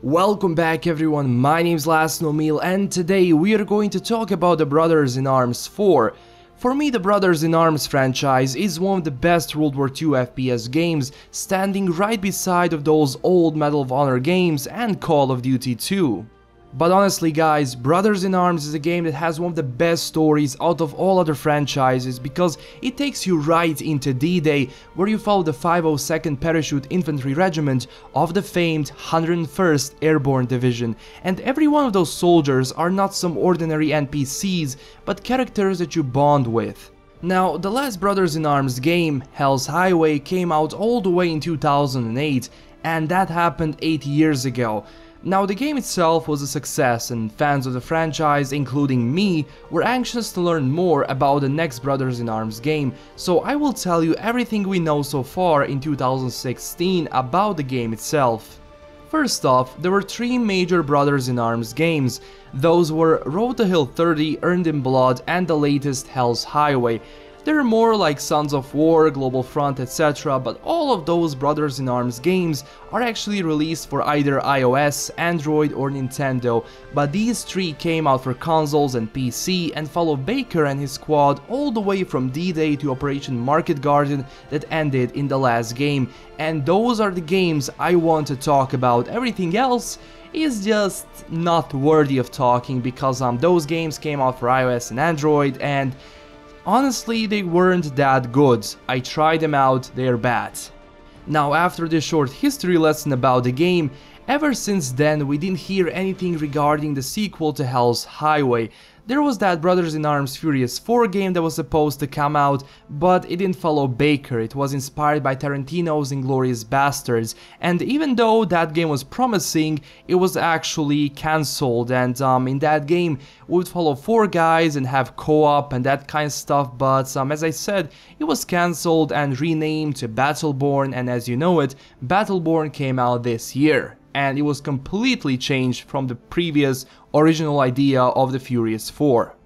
Welcome back everyone, my name is LastKnownMeal and today we are going to talk about the Brothers in Arms 4. For me, the Brothers in Arms franchise is one of the best World War II FPS games, standing right beside of those old Medal of Honor games and Call of Duty 2. But honestly guys, Brothers in Arms is a game that has one of the best stories out of all other franchises because it takes you right into D-Day, where you follow the 502nd Parachute Infantry Regiment of the famed 101st Airborne Division, and every one of those soldiers are not some ordinary NPCs, but characters that you bond with. Now, the last Brothers in Arms game, Hell's Highway, came out all the way in 2008, and that happened 8 years ago. Now, the game itself was a success and fans of the franchise, including me, were anxious to learn more about the next Brothers in Arms game, so I will tell you everything we know so far in 2016 about the game itself. First off, there were 3 major Brothers in Arms games. Those were Road to Hill 30, Earned in Blood, and the latest Hell's Highway. They're more like Sons of War, Global Front, etc., but all of those Brothers in Arms games are actually released for either iOS, Android or Nintendo, but these 3 came out for consoles and PC and follow Baker and his squad all the way from D-Day to Operation Market Garden that ended in the last game, and those are the games I want to talk about. Everything else is just not worthy of talking because those games came out for iOS and Android and honestly, they weren't that good. I tried them out, they're bad. Now, after this short history lesson about the game, ever since then we didn't hear anything regarding the sequel to Hell's Highway. There was that Brothers in Arms Furious 4 game that was supposed to come out, but it didn't follow Baker. It was inspired by Tarantino's Inglourious Basterds, and even though that game was promising, it was actually cancelled, and in that game we would follow 4 guys and have co-op and that kind of stuff, but as I said, it was cancelled and renamed to Battleborn, and as you know it, Battleborn came out this year. And it was completely changed from the previous original idea of the Furious 4.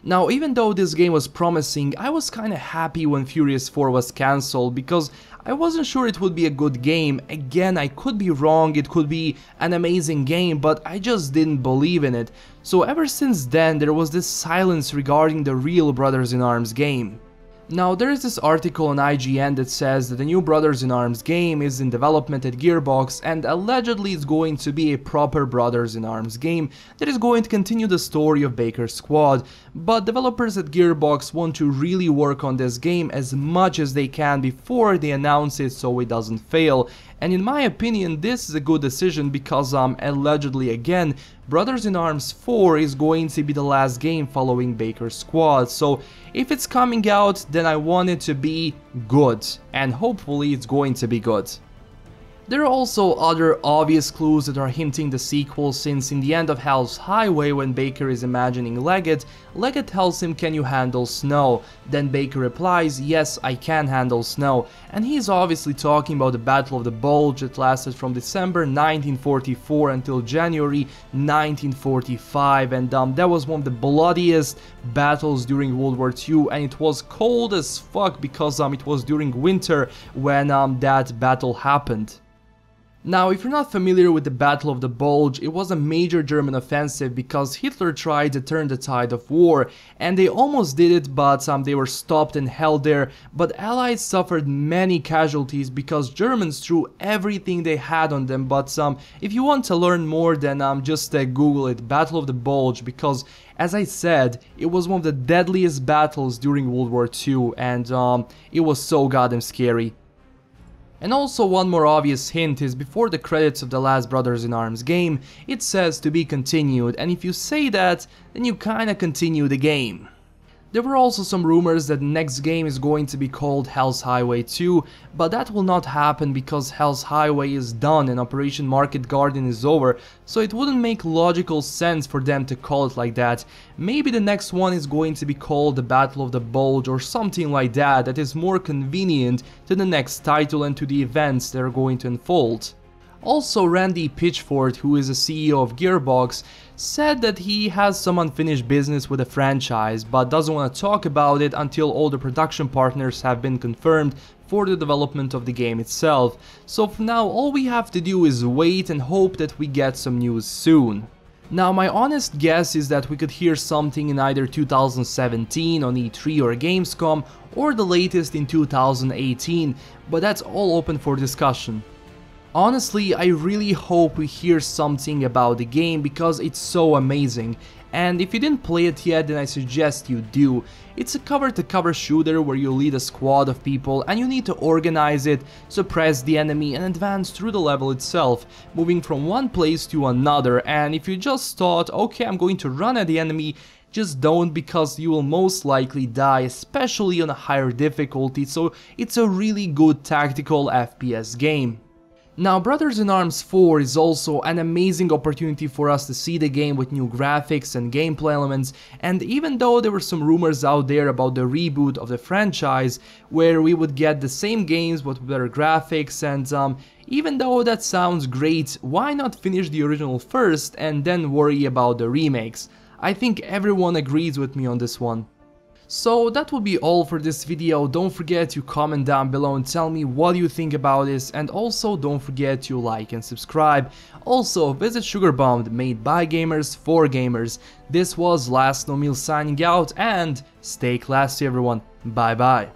Now, even though this game was promising, I was kinda happy when Furious 4 was cancelled because I wasn't sure it would be a good game. Again, I could be wrong, it could be an amazing game, but I just didn't believe in it. So ever since then, there was this silence regarding the real Brothers in Arms game. Now, there is this article on IGN that says that the new Brothers in Arms game is in development at Gearbox and allegedly it's going to be a proper Brothers in Arms game that is going to continue the story of Baker's squad, but developers at Gearbox want to really work on this game as much as they can before they announce it so it doesn't fail. And in my opinion, this is a good decision because allegedly again, Brothers in Arms 4 is going to be the last game following Baker's squad, so if it's coming out, then I want it to be good, and hopefully it's going to be good. There are also other obvious clues that are hinting the sequel, since in the end of Hell's Highway, when Baker is imagining Leggett, Leggett tells him, "Can you handle snow?" Then Baker replies, "Yes, I can handle snow," and he's obviously talking about the Battle of the Bulge that lasted from December 1944 until January 1945, and that was one of the bloodiest battles during World War II, and it was cold as fuck because it was during winter when that battle happened. Now, if you're not familiar with the Battle of the Bulge, it was a major German offensive because Hitler tried to turn the tide of war, and they almost did it, but they were stopped and held there, but Allies suffered many casualties because Germans threw everything they had on them. But if you want to learn more, then just Google it, Battle of the Bulge, because as I said, it was one of the deadliest battles during World War II, and it was so goddamn scary. And also, one more obvious hint is before the credits of the last Brothers in Arms game, it says to be continued, and if you say that, then you kinda continue the game. There were also some rumors that the next game is going to be called Hell's Highway 2, but that will not happen because Hell's Highway is done and Operation Market Garden is over, so it wouldn't make logical sense for them to call it like that. Maybe the next one is going to be called the Battle of the Bulge or something like that is more convenient to the next title and to the events that are going to unfold. Also, Randy Pitchford, who is the CEO of Gearbox, said that he has some unfinished business with the franchise, but doesn't want to talk about it until all the production partners have been confirmed for the development of the game itself. So for now, all we have to do is wait and hope that we get some news soon. Now, my honest guess is that we could hear something in either 2017 on E3 or Gamescom, or the latest in 2018, but that's all open for discussion. Honestly, I really hope we hear something about the game because it's so amazing, and if you didn't play it yet, then I suggest you do. It's a cover-to-cover shooter where you lead a squad of people and you need to organize it, suppress the enemy and advance through the level itself, moving from one place to another. And if you just thought, okay, I'm going to run at the enemy, just don't, because you will most likely die, especially on a higher difficulty, so it's a really good tactical FPS game. Now, Brothers in Arms 4 is also an amazing opportunity for us to see the game with new graphics and gameplay elements, and even though there were some rumors out there about the reboot of the franchise, where we would get the same games but with better graphics, and even though that sounds great, why not finish the original first and then worry about the remakes? I think everyone agrees with me on this one. So that will be all for this video. Don't forget to comment down below and tell me what you think about this, and also don't forget to like and subscribe. Also visit Sugarbomb, made by gamers for gamers. This was LastKnownMeal signing out, and stay classy everyone. Bye bye.